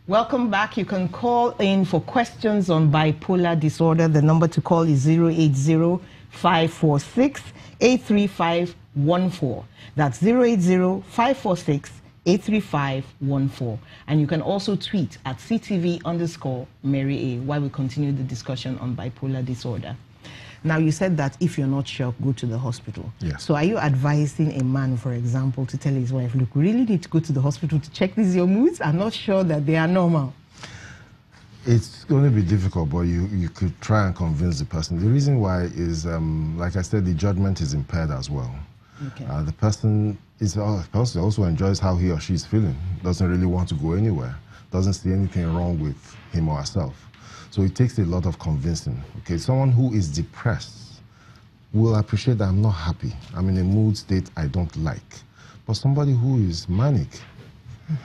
Welcome back. You can call in for questions on bipolar disorder. The number to call is 080-546-83514. That's 080-546-83514. And you can also tweet at CTV_Mary A while we continue the discussion on bipolar disorder. Now, you said that if you're not sure, go to the hospital. Yes. So are you advising a man, for example, to tell his wife, look, we really need to go to the hospital to check these your moods? I'm not sure that they are normal. It's going to be difficult, but you could try and convince the person. The reason why is, like I said, the judgment is impaired as well. Okay. The person also enjoys how he or she is feeling, doesn't really want to go anywhere, doesn't see anything wrong with him or herself. So it takes a lot of convincing. Okay, someone who is depressed will appreciate that I'm not happy. I'm in a mood state I don't like. But somebody who is manic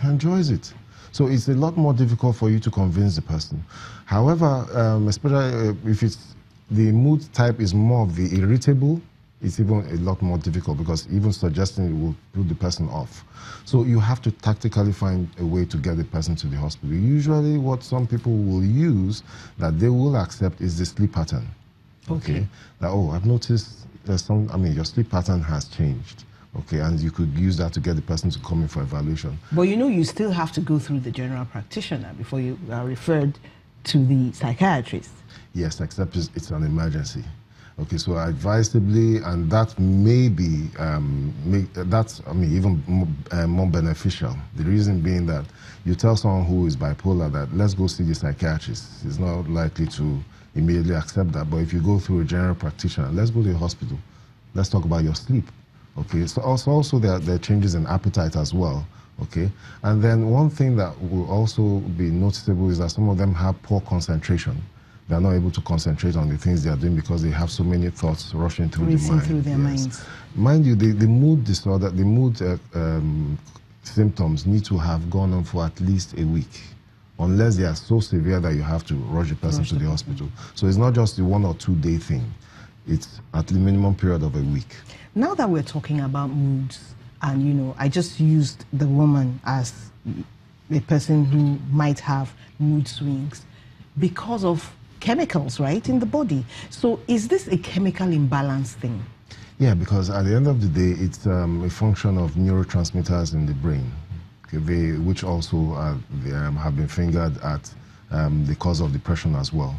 enjoys it. So it's a lot more difficult for you to convince the person. However, especially if it's the mood type is more of the irritable, it's even a lot more difficult because even suggesting it will put the person off. So you have to tactically find a way to get the person to the hospital. Usually what some people will use that they will accept is the sleep pattern. Okay. That, oh, I've noticed there's your sleep pattern has changed. Okay, and you could use that to get the person to come in for evaluation. But you know, you still have to go through the general practitioner before you are referred to the psychiatrist. Yes, except it's an emergency. Okay, so advisably, and that may be, even more beneficial. The reason being that you tell someone who is bipolar that let's go see the psychiatrist. He's not likely to immediately accept that. But if you go through a general practitioner, let's go to the hospital. Let's talk about your sleep. Okay, so also there are changes in appetite as well. Okay, and then one thing that will also be noticeable is that some of them have poor concentration. They are not able to concentrate on the things they are doing because they have so many thoughts rushing through their minds. Mind you, the mood disorder, the mood symptoms need to have gone on for at least a week, unless they are so severe that you have to rush the person to the hospital. So it's not just the 1 or 2 day thing. It's at the minimum period of a week. Now that we're talking about moods, and you know, I just used the woman as a person who might have mood swings because of chemicals, right, in the body. So is this a chemical imbalance thing? Yeah, because at the end of the day, it's a function of neurotransmitters in the brain, okay, which also have been fingered at the cause of depression as well.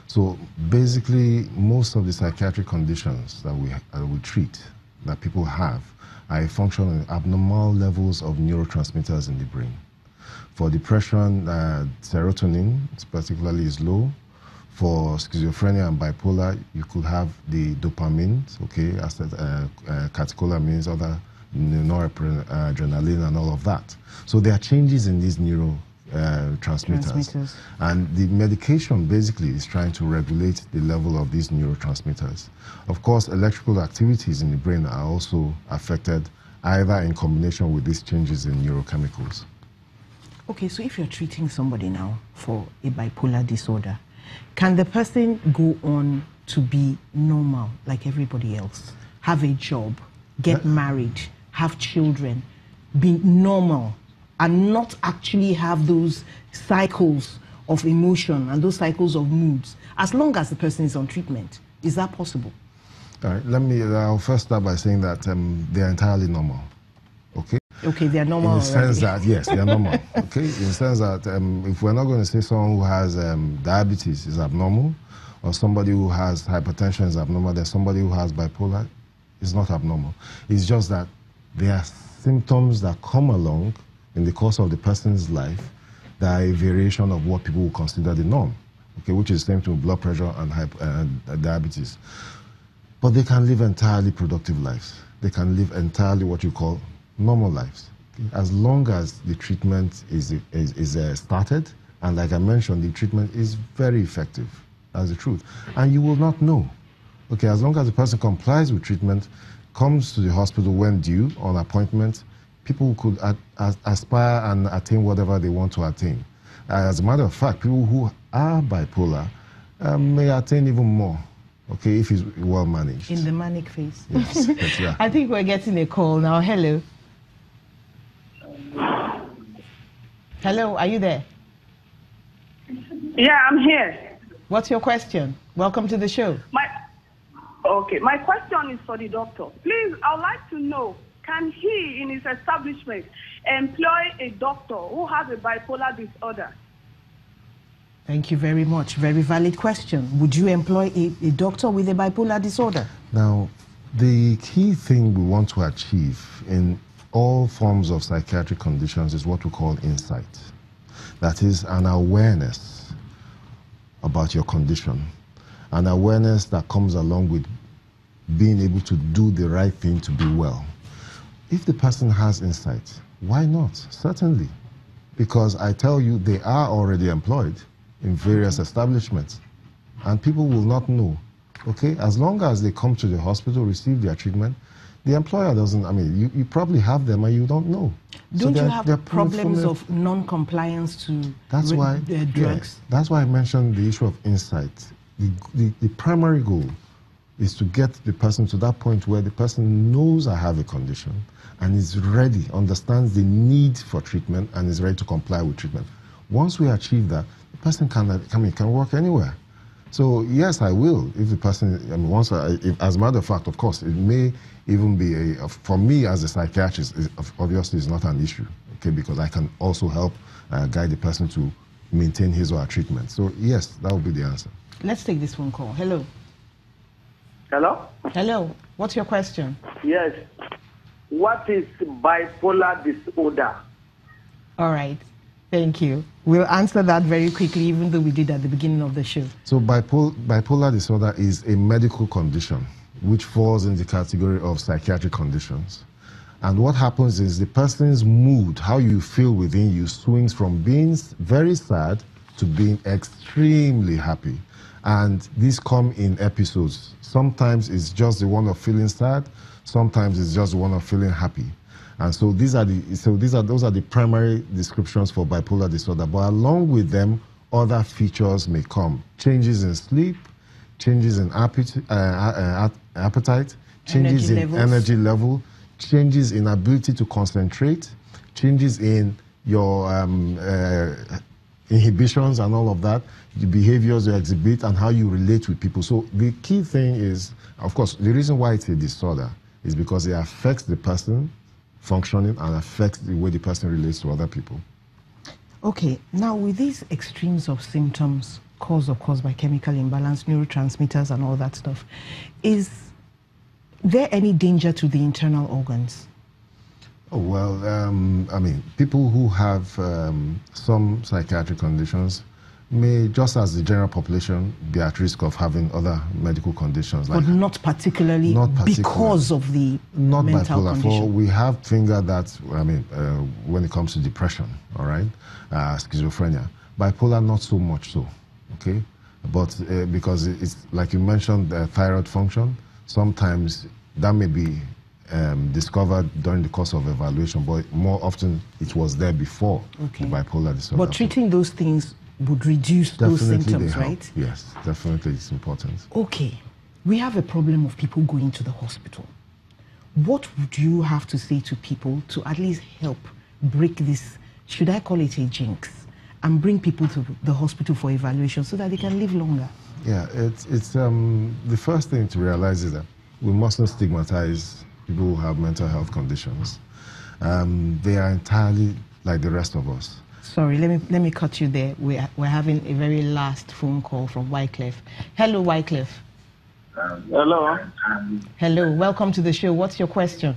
So basically, most of the psychiatric conditions that we treat, that people have, are a function of abnormal levels of neurotransmitters in the brain. For depression, serotonin particularly is low. For schizophrenia and bipolar, you could have the dopamine, okay, catecholamines, other noradrenaline, and all of that. So there are changes in these neurotransmitters. And the medication basically is trying to regulate the level of these neurotransmitters. Of course, electrical activities in the brain are also affected, either in combination with these changes in neurochemicals. Okay, so if you're treating somebody now for a bipolar disorder, can the person go on to be normal like everybody else? Have a job, get married, have children, be normal, and not actually have those cycles of emotion and those cycles of moods, as long as the person is on treatment? Is that possible? All right, I'll first start by saying that they're entirely normal, okay? Okay, they're normal. In the sense that, yes, they're normal, okay? In the sense that if we're not going to say someone who has diabetes is abnormal, or somebody who has hypertension is abnormal, then somebody who has bipolar is not abnormal. It's just that there are symptoms that come along in the course of the person's life that are a variation of what people will consider the norm, okay, which is the same to blood pressure and diabetes. But they can live entirely productive lives. They can live entirely what you call normal lives, okay? As long as the treatment is started, and like I mentioned, the treatment is very effective. That's the truth. And you will not know. Okay, as long as the person complies with treatment, comes to the hospital when due, on appointment, people could aspire and attain whatever they want to attain. As a matter of fact, people who are bipolar may attain even more, okay, if it's well managed. In the manic phase. Yes, yeah. I think we're getting a call now. Hello. Hello, are you there? Yeah, I'm here. What's your question? Welcome to the show. My question is for the doctor. Please, I would like to know, can he, in his establishment, employ a doctor who has a bipolar disorder? Thank you very much. Very valid question. Would you employ a doctor with a bipolar disorder? Now, the key thing we want to achieve in all forms of psychiatric conditions is what we call insight. That is an awareness about your condition, an awareness that comes along with being able to do the right thing to be well. If the person has insight, why not? Certainly. Because I tell you, they are already employed in various establishments, and people will not know. Okay, as long as they come to the hospital, receive their treatment, the employer doesn't, I mean, you probably have them and you don't know. Don't you have problems of non-compliance to drugs? Yeah, that's why I mentioned the issue of insight. The primary goal is to get the person to that point where the person knows I have a condition and is ready, understands the need for treatment and is ready to comply with treatment. Once we achieve that, the person can work anywhere. So yes, I will. If the person, I mean, as a matter of fact, of course, it may even be for me as a psychiatrist, obviously it's not an issue, okay, because I can also help guide the person to maintain his or her treatment. So yes, that would be the answer. Let's take this phone call. Hello. Hello? Hello. What's your question? Yes. What is bipolar disorder? All right. Thank you. We'll answer that very quickly, even though we did at the beginning of the show. So bipolar disorder is a medical condition which falls in the category of psychiatric conditions. And what happens is the person's mood, how you feel within you, swings from being very sad to being extremely happy. And these come in episodes. Sometimes it's just the one of feeling sad. Sometimes it's just the one of feeling happy. And so those are the primary descriptions for bipolar disorder. But along with them, other features may come: changes in sleep, changes in appetite, changes in energy level, changes in ability to concentrate, changes in your inhibitions and all of that, the behaviors you exhibit and how you relate with people. So the key thing is, of course, the reason why it's a disorder is because it affects the person functioning and affects the way the person relates to other people. Okay, now with these extremes of symptoms caused by chemical imbalance, neurotransmitters and all that stuff, is there any danger to the internal organs? Oh, well, I mean, people who have some psychiatric conditions may, just as the general population, be at risk of having other medical conditions. But not particularly because of the mental condition. For we have fingered that, I mean, when it comes to depression, all right, schizophrenia. Bipolar, not so much so, okay? But because it's, like you mentioned, thyroid function, sometimes that may be discovered during the course of evaluation, but more often it was there before the bipolar disorder. But treating those things would reduce those symptoms, right? Yes, definitely it's important. Okay, we have a problem of people going to the hospital. What would you have to say to people to at least help break this, should I call it a jinx, and bring people to the hospital for evaluation so that they can live longer? Yeah, it's the first thing to realize is that we mustn't stigmatize people who have mental health conditions. They are entirely like the rest of us. Sorry, let me cut you there. We're having a very last phone call from Wycliffe. Hello, Wycliffe. Hello. Hello, welcome to the show. What's your question?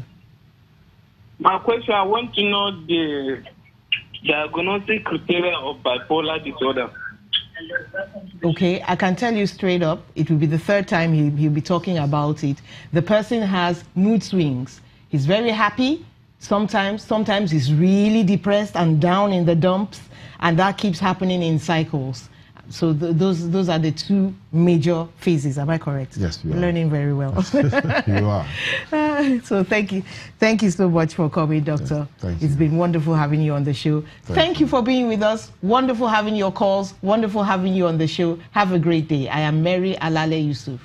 My question, I want to know the diagnostic criteria of bipolar disorder. Okay, I can tell you straight up, it will be the third time he'll be talking about it. The person has mood swings. He's very happy. Sometimes he's really depressed and down in the dumps, and that keeps happening in cycles. So those are the two major phases. Am I correct? Yes, you are. Learning very well. You are. So thank you so much for coming, Doctor. Yes, it's been wonderful having you on the show. Thank you for being with us. Wonderful having your calls. Wonderful having you on the show. Have a great day. I am Mary Alale Yusuf.